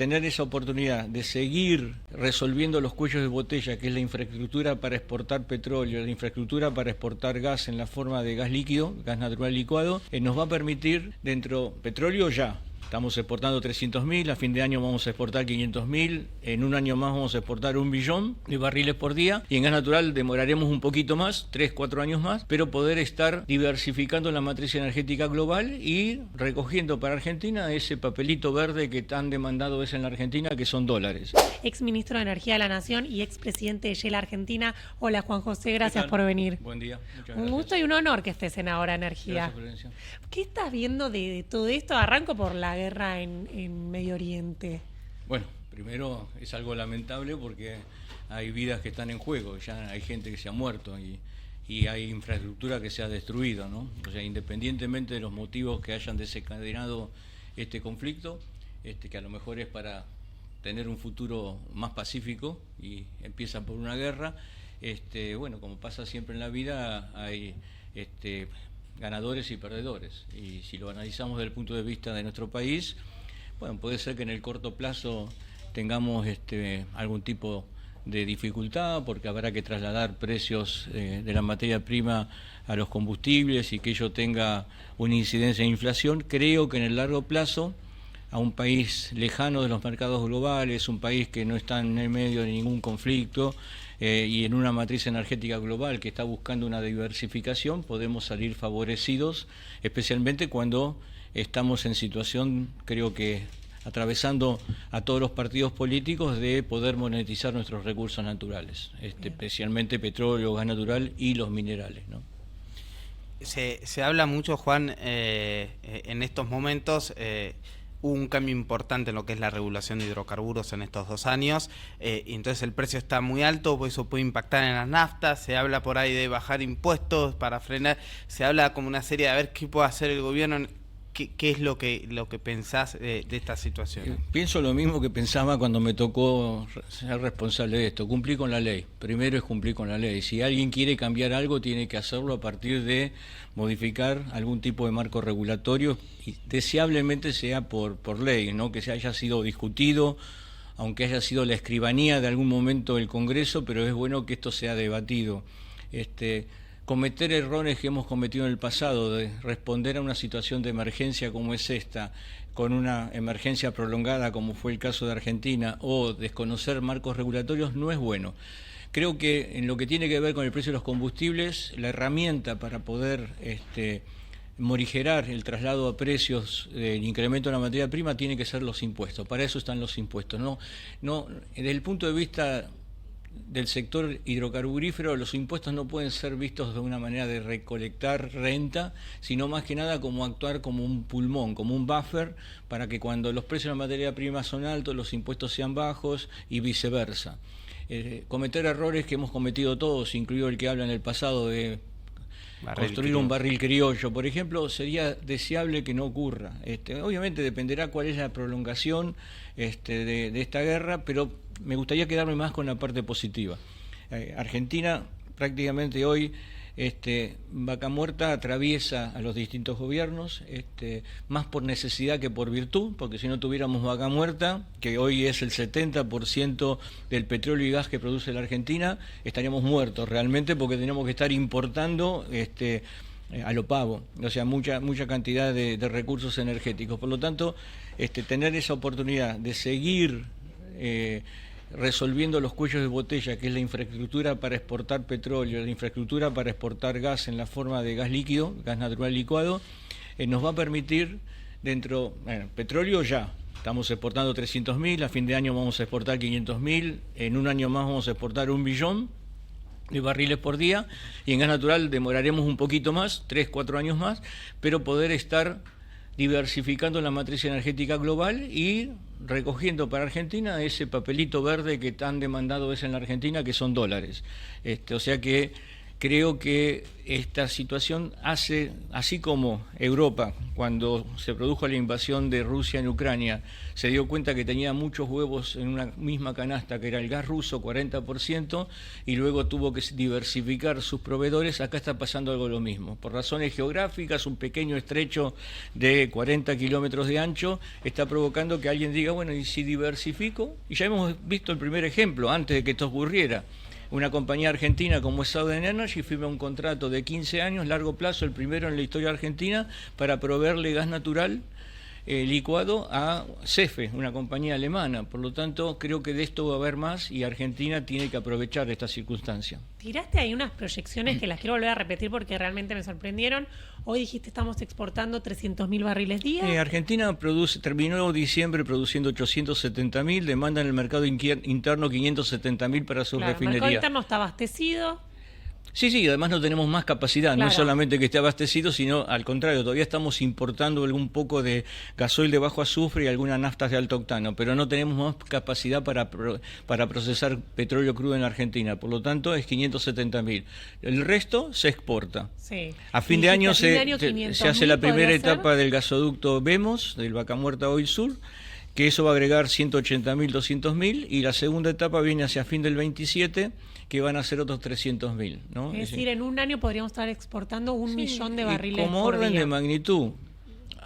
tener esa oportunidad de seguir resolviendo los cuellos de botella, que es la infraestructura para exportar petróleo, la infraestructura para exportar gas en la forma de gas líquido, gas natural licuado, nos va a permitir dentro petróleo ya. Estamos exportando 300.000, a fin de año vamos a exportar 500.000, en un año más vamos a exportar 1 billón de barriles por día, y en gas natural demoraremos un poquito más, 3, 4 años más, pero poder estar diversificando la matriz energética global y recogiendo para Argentina ese papelito verde que tan demandado es en la Argentina, que son dólares. Ex ministro de Energía de la Nación y ex presidente de Shell Argentina. Hola Juan José, gracias por venir. Buen día, muchas gracias. Un gusto y un honor que estés en Ahora Energía. Gracias, Florencia. ¿Qué estás viendo de todo esto? Arranco por la guerra en Medio Oriente. Bueno, primero es algo lamentable porque hay vidas que están en juego, ya hay gente que se ha muerto y hay infraestructura que se ha destruido, ¿no? O sea, independientemente de los motivos que hayan desencadenado este conflicto, que a lo mejor es para tener un futuro más pacífico y empieza por una guerra, bueno, como pasa siempre en la vida, hay ganadores y perdedores, y si lo analizamos desde el punto de vista de nuestro país, bueno, puede ser que en el corto plazo tengamos algún tipo de dificultad, porque habrá que trasladar precios de la materia prima a los combustibles y que ello tenga una incidencia en inflación. Creo que en el largo plazo, a un país lejano de los mercados globales, un país que no está en el medio de ningún conflicto y en una matriz energética global que está buscando una diversificación, podemos salir favorecidos, especialmente cuando estamos en situación, creo que atravesando a todos los partidos políticos, de poder monetizar nuestros recursos naturales, especialmente petróleo, gas natural y los minerales, ¿no? Se habla mucho, Juan, en estos momentos. Hubo un cambio importante en lo que es la regulación de hidrocarburos en estos 2 años, y entonces el precio está muy alto, pues eso puede impactar en las naftas. Se habla por ahí de bajar impuestos para frenar, se habla como una serie de a ver qué puede hacer el gobierno. ¿Qué es lo que pensás de esta situación? Pienso lo mismo que pensaba cuando me tocó ser responsable de esto. Cumplir con la ley. Primero es cumplir con la ley. Si alguien quiere cambiar algo, tiene que hacerlo a partir de modificar algún tipo de marco regulatorio, y deseablemente sea por ley, ¿no? Que se haya sido discutido, aunque haya sido la escribanía de algún momento del Congreso, pero es bueno que esto sea debatido. Cometer errores que hemos cometido en el pasado, de responder a una situación de emergencia como es esta, con una emergencia prolongada como fue el caso de Argentina, o desconocer marcos regulatorios, no es bueno. Creo que en lo que tiene que ver con el precio de los combustibles, la herramienta para poder morigerar el traslado a precios, el incremento de la materia prima, tiene que ser los impuestos. Para eso están los impuestos. No, desde el punto de vista del sector hidrocarburífero, los impuestos no pueden ser vistos de una manera de recolectar renta, sino más que nada como actuar como un pulmón, como un buffer, para que cuando los precios de la materia prima son altos, los impuestos sean bajos y viceversa. Cometer errores que hemos cometido todos, incluido el que habla en el pasado de construir un barril criollo, por ejemplo, sería deseable que no ocurra. Obviamente dependerá cuál es la prolongación de esta guerra, pero me gustaría quedarme más con la parte positiva. Argentina prácticamente hoy, Vaca Muerta atraviesa a los distintos gobiernos, más por necesidad que por virtud, porque si no tuviéramos Vaca Muerta, que hoy es el 70% del petróleo y gas que produce la Argentina, estaríamos muertos realmente, porque tenemos que estar importando a lo pavo, o sea, mucha cantidad de recursos energéticos. Por lo tanto, tener esa oportunidad de seguir resolviendo los cuellos de botella, que es la infraestructura para exportar petróleo, la infraestructura para exportar gas en la forma de gas líquido, gas natural licuado, nos va a permitir petróleo ya. Estamos exportando 300.000, a fin de año vamos a exportar 500.000, en un año más vamos a exportar 1 billón de barriles por día, y en gas natural demoraremos un poquito más, 3, 4 años más, pero poder estar diversificando la matriz energética global y recogiendo para Argentina ese papelito verde que tan demandado es en la Argentina, que son dólares. O sea que creo que esta situación hace, así como Europa, cuando se produjo la invasión de Rusia en Ucrania, se dio cuenta que tenía muchos huevos en una misma canasta, que era el gas ruso, 40%, y luego tuvo que diversificar sus proveedores. Acá está pasando algo lo mismo. Por razones geográficas, un pequeño estrecho de 40 kilómetros de ancho está provocando que alguien diga, bueno, ¿y si diversifico? Y ya hemos visto el primer ejemplo, antes de que esto ocurriera. Una compañía argentina como es Southern Energy firma un contrato de 15 años, largo plazo, el primero en la historia argentina, para proveerle gas natural licuado a CEFE, una compañía alemana. Por lo tanto, creo que de esto va a haber más y Argentina tiene que aprovechar esta circunstancia. Tiraste ahí unas proyecciones que las quiero volver a repetir porque realmente me sorprendieron. Hoy dijiste estamos exportando 300.000 barriles día. Argentina terminó diciembre produciendo 870.000, demanda en el mercado interno 570.000 para su refinería. El mercado interno está abastecido. Sí, además no tenemos más capacidad, no es solamente que esté abastecido, sino al contrario, todavía estamos importando algún poco de gasoil de bajo azufre y algunas naftas de alto octano, pero no tenemos más capacidad para procesar petróleo crudo en Argentina, por lo tanto es 570.000. El resto se exporta. Sí. A fin de año se hace la primera etapa del gasoducto VEMOS, del Vaca Muerta Oil Sur, que eso va a agregar 180.000, 200.000, y la segunda etapa viene hacia fin del 27, que van a ser otros 300.000, ¿no? Es decir, en un año podríamos estar exportando 1 millón de barriles como por orden día. de magnitud,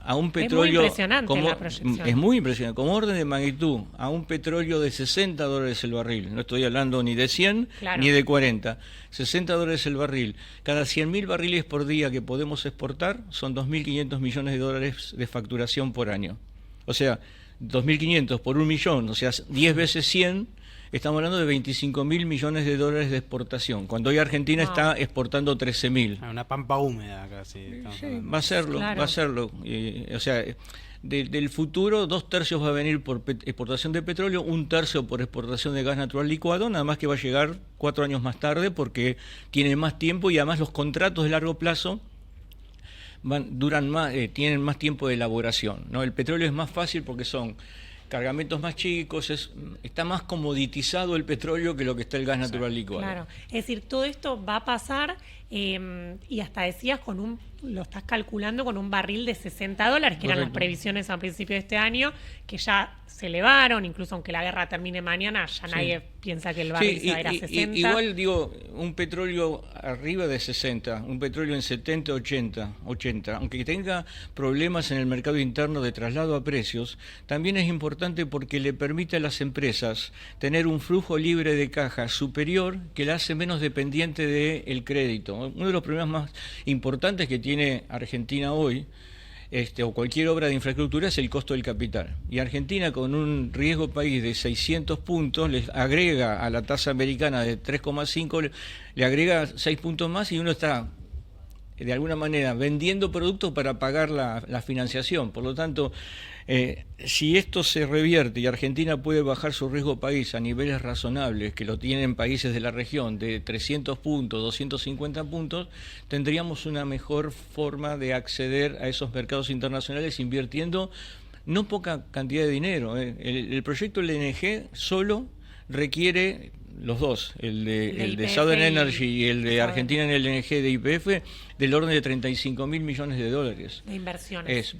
a un petróleo... Es muy impresionante la proyección. Es muy impresionante. Como orden de magnitud, a un petróleo de $60 el barril, no estoy hablando ni de 100 ni de 40, $60 el barril. Cada 100.000 barriles por día que podemos exportar son 2.500 millones de dólares de facturación por año. O sea, 2.500 por 1 millón, o sea, 10 veces 100, estamos hablando de 25.000 millones de dólares de exportación, cuando hoy Argentina está exportando 13.000. Una pampa húmeda casi. Sí, va a serlo. O sea, del futuro, 2/3 va a venir por exportación de petróleo, 1/3 por exportación de gas natural licuado, nada más que va a llegar 4 años más tarde porque tiene más tiempo y además los contratos de largo plazo duran más, tienen más tiempo de elaboración, ¿no? El petróleo es más fácil porque son cargamentos más chicos, está más comoditizado el petróleo que lo que está el gas natural licuado. Claro, es decir, todo esto va a pasar y hasta decías lo estás calculando con un barril de $60, que eran las previsiones al principio de este año, que ya se elevaron, incluso aunque la guerra termine mañana, ya nadie piensa que el barril se va a ir a 60. Igual digo, un petróleo arriba de 60, un petróleo en 70, 80, aunque tenga problemas en el mercado interno de traslado a precios, también es importante porque le permite a las empresas tener un flujo libre de caja superior que la hace menos dependiente del crédito. Uno de los problemas más importantes que tiene Argentina hoy, o cualquier obra de infraestructura, es el costo del capital. Y Argentina, con un riesgo país de 600 puntos, le agrega a la tasa americana de 3,5, le agrega 6 puntos más y uno está, de alguna manera, vendiendo productos para pagar la financiación. Por lo tanto, si esto se revierte y Argentina puede bajar su riesgo país a niveles razonables, que lo tienen países de la región, de 300 puntos, 250 puntos, tendríamos una mejor forma de acceder a esos mercados internacionales invirtiendo no poca cantidad de dinero. El proyecto LNG solo requiere, los dos, el de Southern Energy y el de Argentina en el LNG de YPF, del orden de 35.000 millones de dólares. De inversiones. Es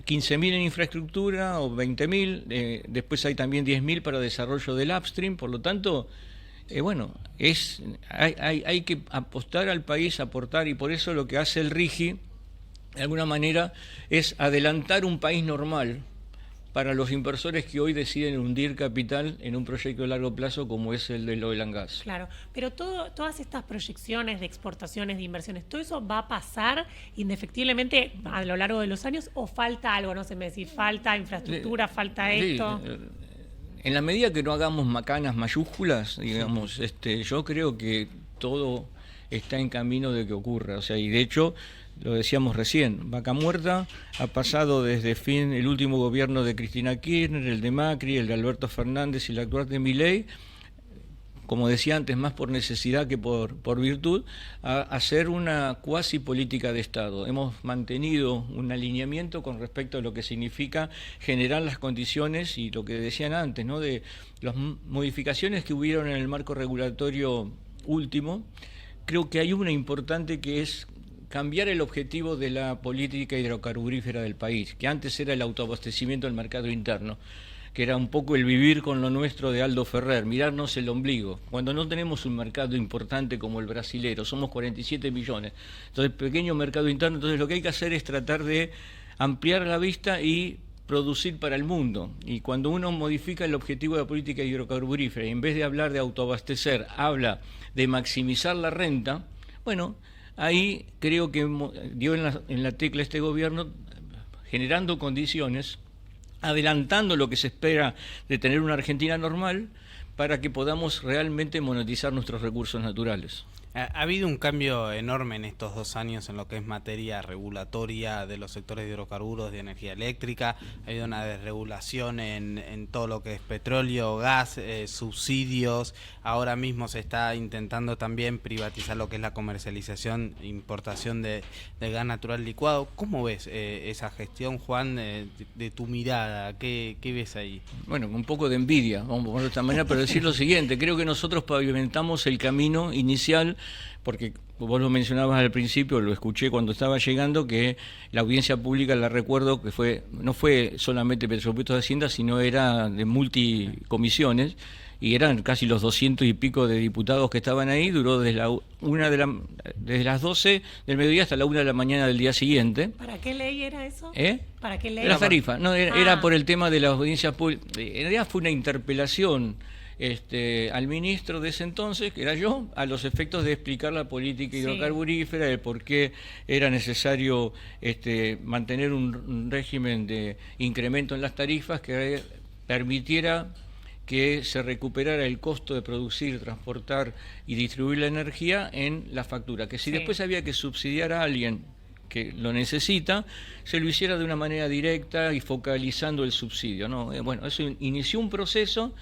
15.000 en infraestructura o 20.000, después hay también 10.000 para desarrollo del upstream, por lo tanto, hay que apostar al país, aportar, y por eso lo que hace el RIGI, de alguna manera, es adelantar un país normal para los inversores que hoy deciden hundir capital en un proyecto de largo plazo como es el del oil and gas. Claro, pero todas estas proyecciones de exportaciones, de inversiones, ¿todo eso va a pasar indefectiblemente a lo largo de los años o falta algo? No sé, me decís, falta infraestructura, falta esto. En la medida que no hagamos macanas mayúsculas, digamos, yo creo que todo está en camino de que ocurra. O sea, y de hecho, lo decíamos recién, Vaca Muerta ha pasado desde el último gobierno de Cristina Kirchner, el de Macri, el de Alberto Fernández y el actual de Milei, como decía antes, más por necesidad que por virtud, a hacer una cuasi política de Estado. Hemos mantenido un alineamiento con respecto a lo que significa generar las condiciones y lo que decían antes, ¿no?, de las modificaciones que hubieron en el marco regulatorio último, creo que hay una importante que es cambiar el objetivo de la política hidrocarburífera del país, que antes era el autoabastecimiento del mercado interno, que era un poco el vivir con lo nuestro de Aldo Ferrer, mirarnos el ombligo. Cuando no tenemos un mercado importante como el brasilero, somos 47 millones, entonces pequeño mercado interno, entonces lo que hay que hacer es tratar de ampliar la vista y producir para el mundo. Y cuando uno modifica el objetivo de la política hidrocarburífera y en vez de hablar de autoabastecer, habla de maximizar la renta, bueno, ahí creo que dio en la tecla este gobierno, generando condiciones, adelantando lo que se espera de tener una Argentina normal, para que podamos realmente monetizar nuestros recursos naturales. Ha habido un cambio enorme en estos 2 años en lo que es materia regulatoria de los sectores de hidrocarburos, de energía eléctrica. Ha habido una desregulación en todo lo que es petróleo, gas, subsidios. Ahora mismo se está intentando también privatizar lo que es la comercialización e importación de gas natural licuado. ¿Cómo ves esa gestión, Juan, de tu mirada? ¿Qué ves ahí? Bueno, un poco de envidia, vamos a ponerlo de esta manera, pero decir lo siguiente, creo que nosotros pavimentamos el camino inicial, porque vos lo mencionabas al principio, lo escuché cuando estaba llegando, que la audiencia pública, la recuerdo, que no fue solamente presupuestos de Hacienda, sino era de multicomisiones, y eran casi los 200 y pico de diputados que estaban ahí, duró desde las 12 del mediodía hasta la 1 de la mañana del día siguiente. ¿Para qué ley era eso? ¿Para qué ley? Las tarifas, no, era por el tema de las audiencias públicas. En realidad fue una interpelación al ministro de ese entonces, que era yo, a los efectos de explicar la política hidrocarburífera, de por qué era necesario mantener un régimen de incremento en las tarifas que permitiera que se recuperara el costo de producir, transportar y distribuir la energía en la factura, que si después había que subsidiar a alguien que lo necesita, se lo hiciera de una manera directa y focalizando el subsidio, ¿no? Bueno, eso inició un proceso.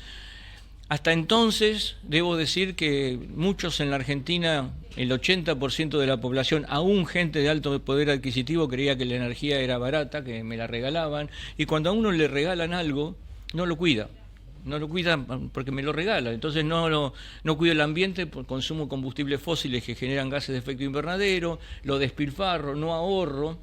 Hasta entonces, debo decir que muchos en la Argentina, el 80% de la población, aún gente de alto poder adquisitivo, creía que la energía era barata, que me la regalaban, y cuando a uno le regalan algo, no lo cuida. No lo cuida porque me lo regala, entonces no cuido el ambiente, consumo combustibles fósiles que generan gases de efecto invernadero, lo despilfarro, no ahorro,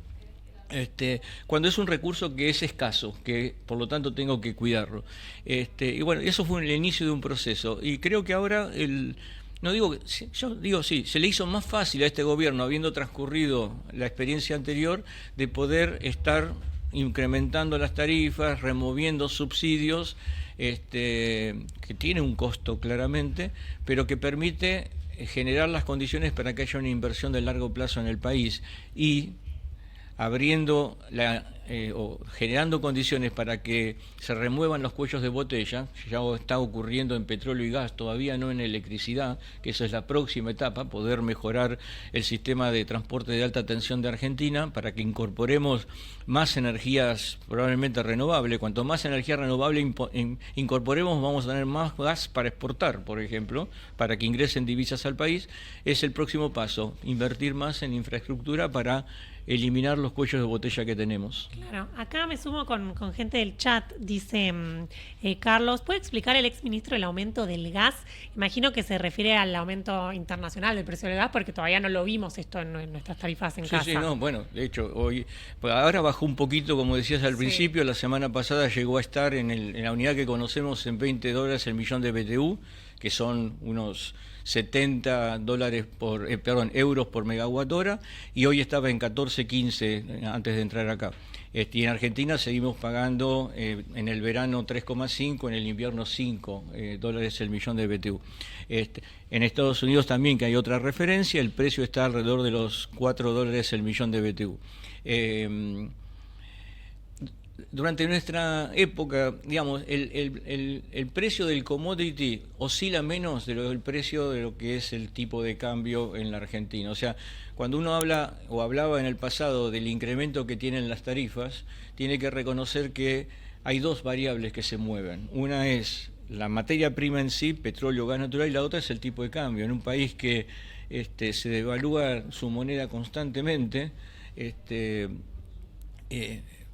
cuando es un recurso que es escaso, que por lo tanto tengo que cuidarlo. Y bueno, eso fue el inicio de un proceso, y creo que ahora yo digo sí, se le hizo más fácil a este gobierno, habiendo transcurrido la experiencia anterior, de poder estar incrementando las tarifas, removiendo subsidios, que tiene un costo claramente, pero que permite generar las condiciones para que haya una inversión de largo plazo en el país y abriendo o generando condiciones para que se remuevan los cuellos de botella. Ya está ocurriendo en petróleo y gas, todavía no en electricidad, que esa es la próxima etapa, poder mejorar el sistema de transporte de alta tensión de Argentina para que incorporemos más energías probablemente renovables. Cuanto más energía renovable incorporemos, vamos a tener más gas para exportar, por ejemplo, para que ingresen divisas al país. Es el próximo paso, invertir más en infraestructura para eliminar los cuellos de botella que tenemos. Claro, acá me sumo con gente del chat, dice Carlos, ¿puede explicar el exministro el aumento del gas? Imagino que se refiere al aumento internacional del precio del gas, porque todavía no lo vimos esto en nuestras tarifas en casa. Sí, no, bueno, de hecho, ahora bajó un poquito, como decías al principio, la semana pasada llegó a estar en la unidad que conocemos en $20 el millón de BTU, que son unos euros por megawatt hora, y hoy estaba en 14, 15 antes de entrar acá. Y en Argentina seguimos pagando en el verano 3,5, en el invierno 5 dólares el millón de BTU. En Estados Unidos también, que hay otra referencia, el precio está alrededor de los 4 dólares el millón de BTU. Durante nuestra época, digamos, el precio del commodity oscila menos del precio de lo que es el tipo de cambio en la Argentina. O sea, cuando uno habla o hablaba en el pasado del incremento que tienen las tarifas, tiene que reconocer que hay dos variables que se mueven. Una es la materia prima en sí, petróleo, gas natural, y la otra es el tipo de cambio. En un país que se devalúa su moneda constantemente,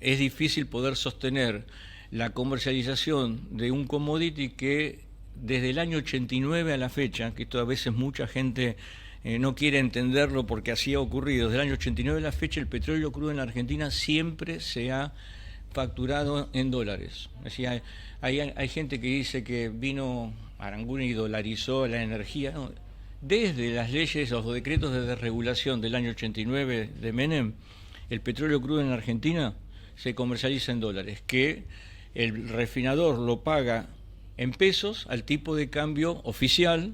es difícil poder sostener la comercialización de un commodity que desde el año 89 a la fecha, que esto a veces mucha gente no quiere entenderlo porque así ha ocurrido. Desde el año 89 a la fecha el petróleo crudo en la Argentina siempre se ha facturado en dólares. Es decir, hay gente que dice que vino Aranguren y dolarizó la energía. No, desde las leyes, los decretos de desregulación del año 89 de Menem, el petróleo crudo en la Argentina se comercializa en dólares, que el refinador lo paga en pesos al tipo de cambio oficial.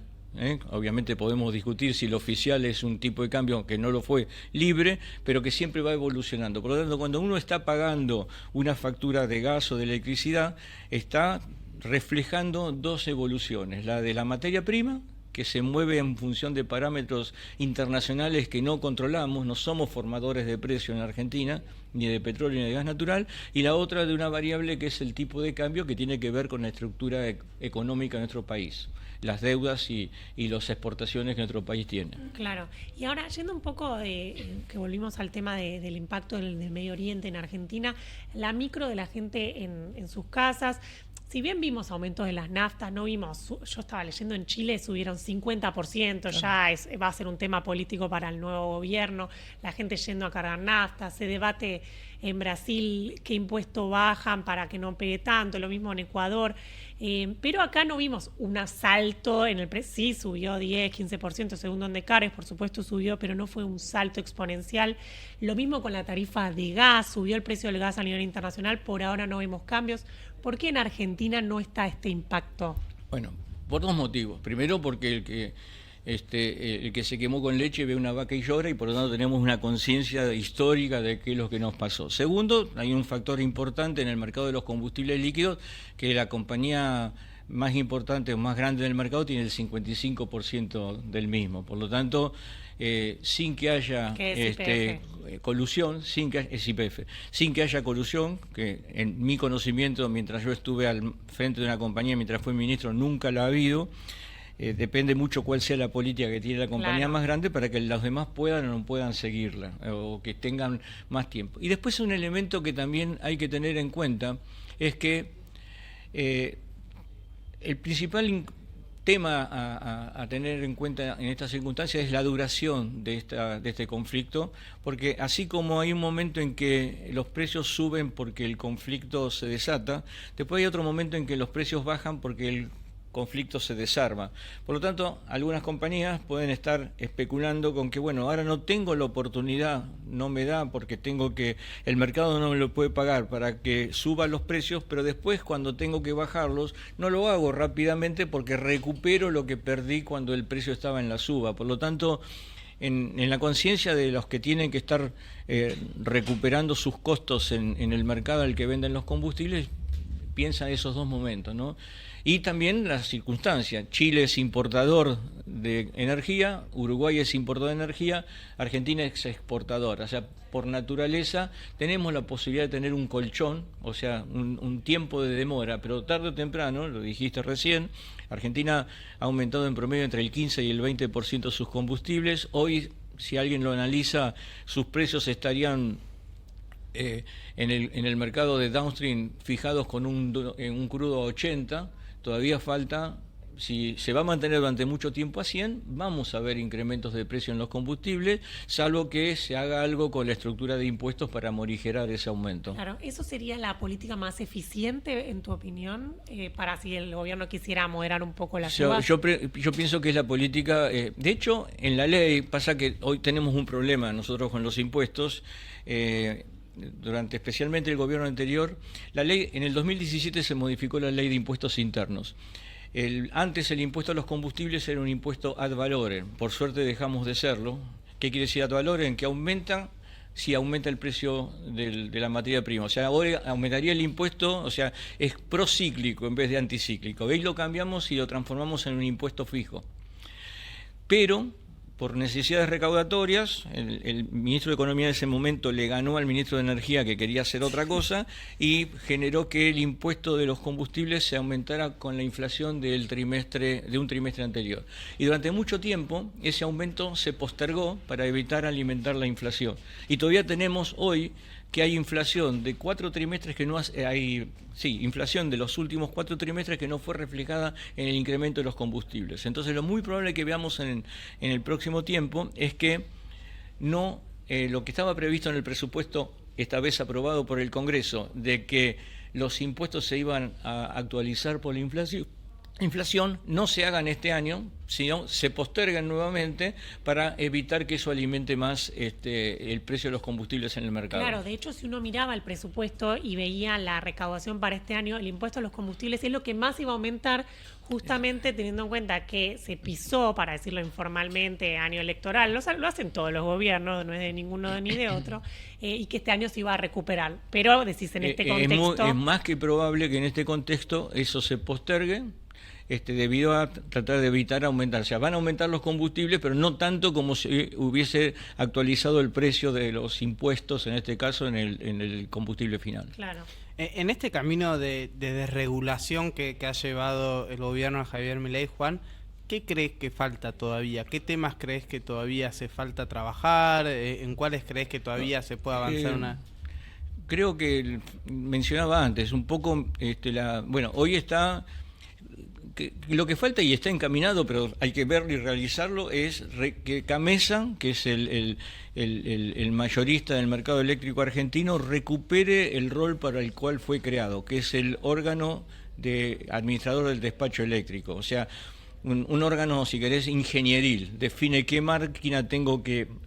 Obviamente podemos discutir si lo oficial es un tipo de cambio que no lo fue libre, pero que siempre va evolucionando. Por lo tanto, cuando uno está pagando una factura de gas o de electricidad, está reflejando dos evoluciones, la de la materia prima, que se mueve en función de parámetros internacionales que no controlamos, no somos formadores de precio en Argentina, ni de petróleo ni de gas natural, y la otra de una variable que es el tipo de cambio, que tiene que ver con la estructura económica de nuestro país, las deudas y las exportaciones que nuestro país tiene. Claro. Y ahora, yendo un poco que volvimos al tema del impacto del Medio Oriente en Argentina, la micro de la gente en sus casas. Si bien vimos aumentos de las naftas, no vimos, yo estaba leyendo en Chile subieron 50%, ya va a ser un tema político para el nuevo gobierno, la gente yendo a cargar nafta, se debate en Brasil qué impuesto bajan para que no pegue tanto, lo mismo en Ecuador, pero acá no vimos un asalto en el precio, sí subió 10, 15% según donde cargues, por supuesto subió, pero no fue un salto exponencial. Lo mismo con la tarifa de gas, subió el precio del gas a nivel internacional, por ahora no vemos cambios. ¿Por qué en Argentina no está este impacto? Bueno, por dos motivos. Primero, porque el que se quemó con leche ve una vaca y llora, y por lo tanto tenemos una conciencia histórica de qué es lo que nos pasó. Segundo, hay un factor importante en el mercado de los combustibles líquidos, que la compañía más importante o más grande del mercado tiene el 55% del mismo. Por lo tanto, sin que haya colusión, sin que haya colusión, que en mi conocimiento, mientras yo estuve al frente de una compañía, mientras fui ministro, nunca la ha habido. Depende mucho cuál sea la política que tiene la compañía más grande para que los demás puedan o no puedan seguirla, o que tengan más tiempo. Y después un elemento que también hay que tener en cuenta es que el principal tema a tener en cuenta en estas circunstancias es la duración de este conflicto, porque así como hay un momento en que los precios suben porque el conflicto se desata, después hay otro momento en que los precios bajan porque el conflicto se desarma. Por lo tanto, algunas compañías pueden estar especulando con que, bueno, ahora no tengo la oportunidad, no me da porque el mercado no me lo puede pagar para que suban los precios, pero después cuando tengo que bajarlos, no lo hago rápidamente porque recupero lo que perdí cuando el precio estaba en la suba. Por lo tanto, en la conciencia de los que tienen que estar recuperando sus costos en el mercado al que venden los combustibles, piensan esos dos momentos, ¿no? Y también las circunstancias. Chile es importador de energía, Uruguay es importador de energía, Argentina es exportadora. O sea, por naturaleza tenemos la posibilidad de tener un colchón, o sea, un tiempo de demora, pero tarde o temprano, lo dijiste recién, Argentina ha aumentado en promedio entre el 15 y el 20% sus combustibles. Hoy, si alguien lo analiza, sus precios estarían en el mercado de downstream fijados con un crudo a 80, todavía falta, si se va a mantener durante mucho tiempo a 100, vamos a ver incrementos de precio en los combustibles, salvo que se haga algo con la estructura de impuestos para morigerar ese aumento. Claro, ¿eso sería la política más eficiente, en tu opinión, para si el gobierno quisiera moderar un poco la suba? Yo pienso que es la política, de hecho, en la ley pasa que hoy tenemos un problema nosotros con los impuestos, durante especialmente el gobierno anterior, la ley en el 2017 se modificó la ley de impuestos internos. Antes el impuesto a los combustibles era un impuesto ad valorem, por suerte dejamos de serlo. ¿Qué quiere decir ad valorem? Que aumenta si aumenta el precio de la materia prima. O sea, ahora aumentaría el impuesto, o sea, es procíclico en vez de anticíclico. Ahí lo cambiamos y lo transformamos en un impuesto fijo. Pero por necesidades recaudatorias, el ministro de Economía en ese momento le ganó al ministro de Energía, que quería hacer otra cosa, y generó que el impuesto de los combustibles se aumentara con la inflación de un trimestre anterior. Y durante mucho tiempo ese aumento se postergó para evitar alimentar la inflación. Y todavía tenemos hoy que hay inflación de 4 trimestres que no inflación de los últimos 4 trimestres que no fue reflejada en el incremento de los combustibles. Entonces, lo muy probable que veamos en el próximo tiempo es que no lo que estaba previsto en el presupuesto, esta vez aprobado por el Congreso, de que los impuestos se iban a actualizar por la inflación, no se hagan este año, sino se postergan nuevamente para evitar que eso alimente más el precio de los combustibles en el mercado. Claro, de hecho, si uno miraba el presupuesto y veía la recaudación para este año, el impuesto a los combustibles es lo que más iba a aumentar, justamente teniendo en cuenta que se pisó, para decirlo informalmente, año electoral, lo hacen todos los gobiernos, no es de ninguno ni de otro, y que este año se iba a recuperar. Pero decís en este contexto... Es más que probable que en este contexto eso se postergue, debido a tratar de evitar aumentar. O sea, van a aumentar los combustibles, pero no tanto como si hubiese actualizado el precio de los impuestos, en este caso en el combustible final. Claro. En este camino de desregulación que ha llevado el gobierno de Javier Milei, Juan, ¿qué crees que falta todavía? ¿Qué temas crees que todavía hace falta trabajar? ¿En cuáles crees que todavía se puede avanzar Creo que mencionaba antes, un poco, hoy está... lo que falta y está encaminado, pero hay que verlo y realizarlo, es que Camesa, que es el mayorista del mercado eléctrico argentino, recupere el rol para el cual fue creado, que es el órgano de administrador del despacho eléctrico. O sea, un órgano, si querés, ingenieril, define qué máquina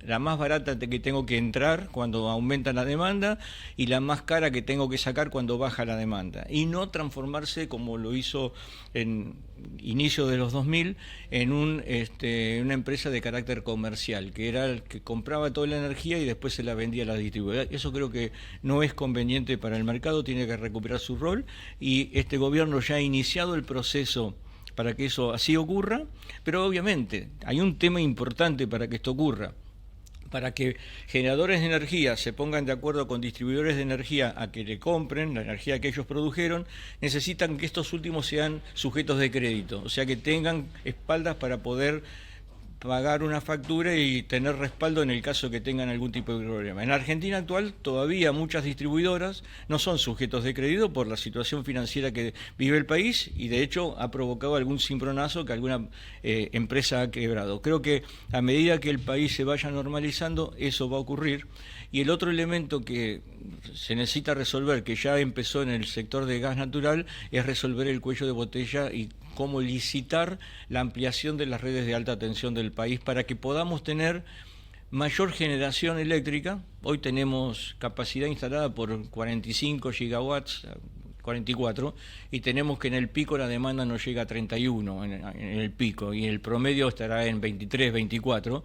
la más barata que tengo que entrar cuando aumenta la demanda y la más cara que tengo que sacar cuando baja la demanda. Y no transformarse, como lo hizo en inicio de los 2000, en una empresa de carácter comercial, que era el que compraba toda la energía y después se la vendía a la distribuidora. Eso creo que no es conveniente para el mercado, tiene que recuperar su rol, y este gobierno ya ha iniciado el proceso para que eso así ocurra, pero obviamente hay un tema importante para que esto ocurra. Para que generadores de energía se pongan de acuerdo con distribuidores de energía a que le compren la energía que ellos produjeron, necesitan que estos últimos sean sujetos de crédito, o sea que tengan espaldas para poder pagar una factura y tener respaldo en el caso que tengan algún tipo de problema. En la Argentina actual todavía muchas distribuidoras no son sujetos de crédito por la situación financiera que vive el país, y de hecho ha provocado algún cimbronazo que alguna empresa ha quebrado. Creo que a medida que el país se vaya normalizando, eso va a ocurrir. Y el otro elemento que se necesita resolver, que ya empezó en el sector de gas natural, es resolver el cuello de botella y cómo licitar la ampliación de las redes de alta tensión del país para que podamos tener mayor generación eléctrica. Hoy tenemos capacidad instalada por 45 gigawatts, 44, y tenemos que en el pico la demanda no llega a 31 en el pico, y el promedio estará en 23, 24.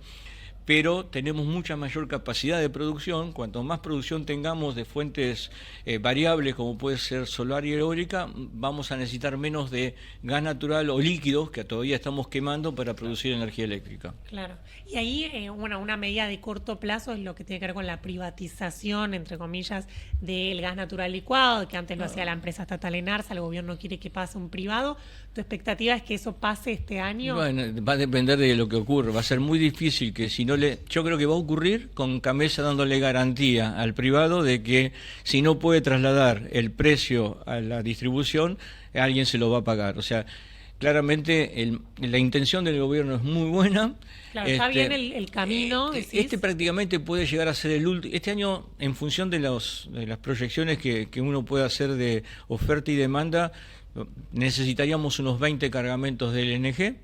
Pero tenemos mucha mayor capacidad de producción. Cuanto más producción tengamos de fuentes variables, como puede ser solar y eólica, vamos a necesitar menos de gas natural o líquidos que todavía estamos quemando para producir energía eléctrica. Claro. Y ahí, una medida de corto plazo es lo que tiene que ver con la privatización, entre comillas, del gas natural licuado, que antes lo hacía la empresa estatal Enarsa, el gobierno quiere que pase un privado. ¿Tu expectativa es que eso pase este año? Bueno, va a depender de lo que ocurra. Va a ser muy difícil que si no yo creo que va a ocurrir con Camesa dándole garantía al privado de que si no puede trasladar el precio a la distribución, alguien se lo va a pagar. O sea, claramente la intención del gobierno es muy buena. Claro, está bien el camino. Prácticamente puede llegar a ser el último. Este año, en función de las proyecciones que uno puede hacer de oferta y demanda, necesitaríamos unos 20 cargamentos de LNG.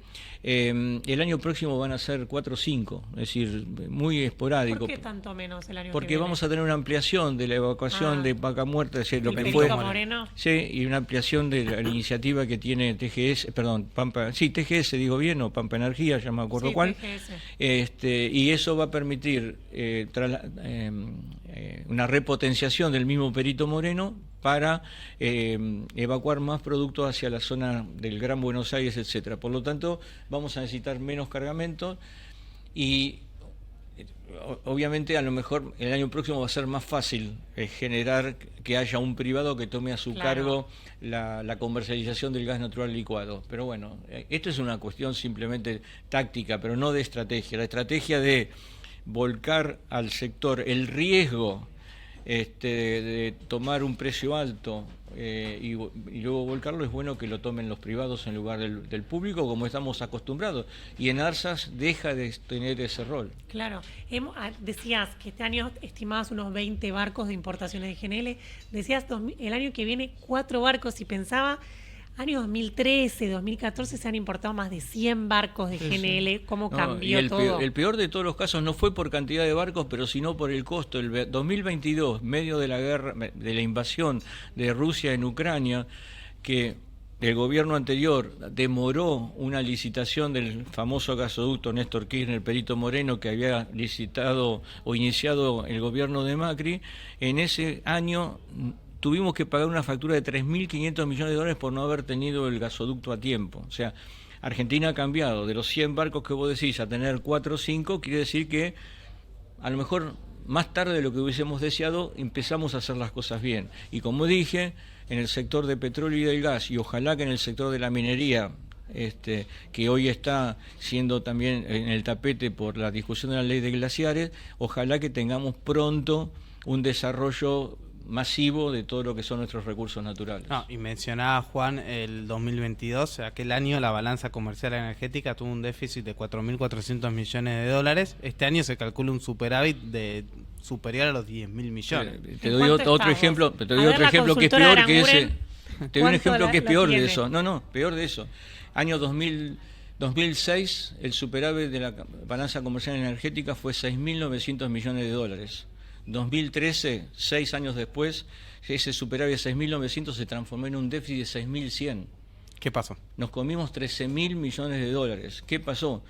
El año próximo van a ser 4 o 5, es decir, muy esporádico. ¿Por qué tanto menos el año Porque que viene? Vamos a tener una ampliación de la evacuación de Vaca Muerta, es decir, lo que fue Moreno. Sí, y una ampliación de la iniciativa que tiene TGS, TGS digo bien, o Pampa Energía, ya me acuerdo cuál. TGS. Y eso va a permitir una repotenciación del mismo Perito Moreno para evacuar más productos hacia la zona del Gran Buenos Aires, etcétera. Por lo tanto, vamos a necesitar menos cargamentos y obviamente a lo mejor el año próximo va a ser más fácil generar que haya un privado que tome a su cargo la comercialización del gas natural licuado. Pero bueno, esto es una cuestión simplemente táctica, pero no de estrategia. La estrategia de volcar al sector el riesgo de tomar un precio alto y luego volcarlo, es bueno que lo tomen los privados en lugar del público, como estamos acostumbrados. Y en ARSAS deja de tener ese rol. Claro. Decías que este año estimabas unos 20 barcos de importaciones de GNL. Decías el año que viene 4 barcos y pensaba... Año 2013, 2014 se han importado más de 100 barcos de GNL. ¿Cómo cambió todo? El peor de todos los casos no fue por cantidad de barcos, pero sino por el costo. El 2022, medio de la guerra, de la invasión de Rusia en Ucrania, que el gobierno anterior demoró una licitación del famoso gasoducto Néstor Kirchner, Perito Moreno, que había licitado o iniciado el gobierno de Macri. En ese año tuvimos que pagar una factura de 3.500 millones de dólares por no haber tenido el gasoducto a tiempo. O sea, Argentina ha cambiado de los 100 barcos que vos decís a tener 4 o 5, quiere decir que a lo mejor más tarde de lo que hubiésemos deseado empezamos a hacer las cosas bien. Y como dije, en el sector de petróleo y del gas, y ojalá que en el sector de la minería, que hoy está siendo también en el tapete por la discusión de la ley de glaciares, ojalá que tengamos pronto un desarrollo masivo de todo lo que son nuestros recursos naturales. Y mencionaba Juan el 2022, aquel año la balanza comercial energética tuvo un déficit de 4.400 millones de dólares. Este año se calcula un superávit superior a los 10.000 millones. Te doy otro ejemplo, que es peor que ese. Te doy un ejemplo que es peor de eso. No, peor de eso. Año 2006, el superávit de la balanza comercial energética fue 6.900 millones de dólares. 2013, 6 años después, ese superávit de 6.900 se transformó en un déficit de 6.100. ¿Qué pasó? Nos comimos 13.000 millones de dólares. ¿Qué pasó?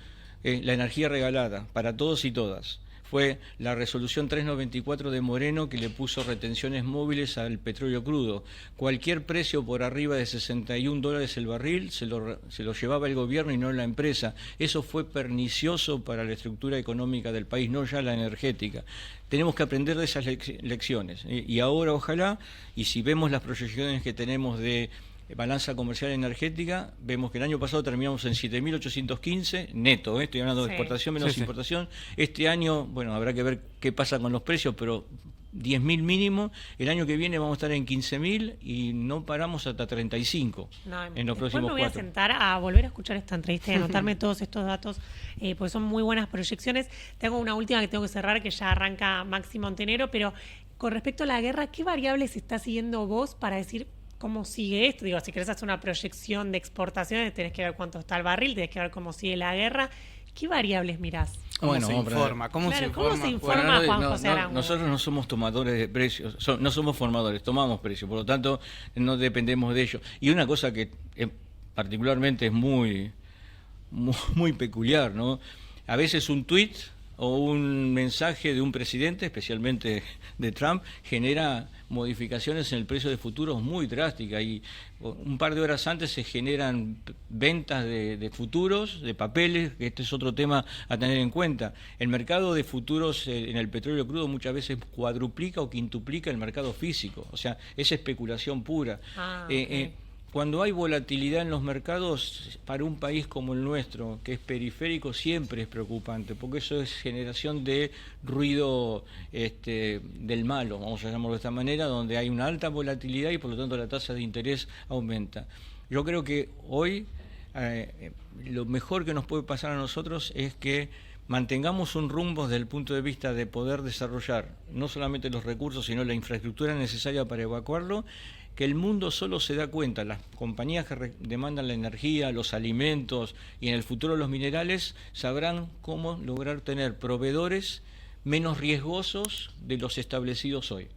La energía regalada para todos y todas. Fue la resolución 394 de Moreno que le puso retenciones móviles al petróleo crudo. Cualquier precio por arriba de 61 dólares el barril se lo llevaba el gobierno y no la empresa. Eso fue pernicioso para la estructura económica del país, no ya la energética. Tenemos que aprender de esas lecciones. Y ahora ojalá, y si vemos las proyecciones que tenemos de balanza comercial energética, vemos que el año pasado terminamos en 7.815 neto, estoy hablando de exportación menos importación. Este año, bueno, habrá que ver qué pasa con los precios, pero 10.000 mínimo. El año que viene vamos a estar en 15.000 y no paramos hasta 35 en los próximos 4. Me voy a sentar a volver a escuchar esta entrevista y anotarme todos estos datos, porque son muy buenas proyecciones. Tengo una última que tengo que cerrar, que ya arranca Máximo Montenegro, pero con respecto a la guerra, ¿qué variables está siguiendo vos para decir cómo sigue esto? Digo, si querés hacer una proyección de exportaciones, tenés que ver cuánto está el barril, tenés que ver cómo sigue la guerra. ¿Qué variables mirás? ¿Cómo se informa? ¿Cómo se informa Juan José Arango? Nosotros no somos tomadores de precios, no somos formadores, tomamos precios, por lo tanto no dependemos de ello. Y una cosa que particularmente es muy peculiar, ¿no? A veces un tuit o un mensaje de un presidente, especialmente de Trump, genera modificaciones en el precio de futuros muy drásticas, y un par de horas antes se generan ventas de futuros, de papeles, que este es otro tema a tener en cuenta. El mercado de futuros en el petróleo crudo muchas veces cuadruplica o quintuplica el mercado físico, o sea, es especulación pura. Okay. Cuando hay volatilidad en los mercados, para un país como el nuestro, que es periférico, siempre es preocupante, porque eso es generación de ruido del malo, vamos a llamarlo de esta manera, donde hay una alta volatilidad y por lo tanto la tasa de interés aumenta. Yo creo que hoy lo mejor que nos puede pasar a nosotros es que mantengamos un rumbo desde el punto de vista de poder desarrollar no solamente los recursos, sino la infraestructura necesaria para evacuarlo, que el mundo solo se da cuenta, las compañías que demandan la energía, los alimentos y en el futuro los minerales, sabrán cómo lograr tener proveedores menos riesgosos de los establecidos hoy.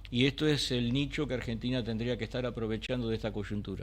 Y esto es el nicho que Argentina tendría que estar aprovechando de esta coyuntura.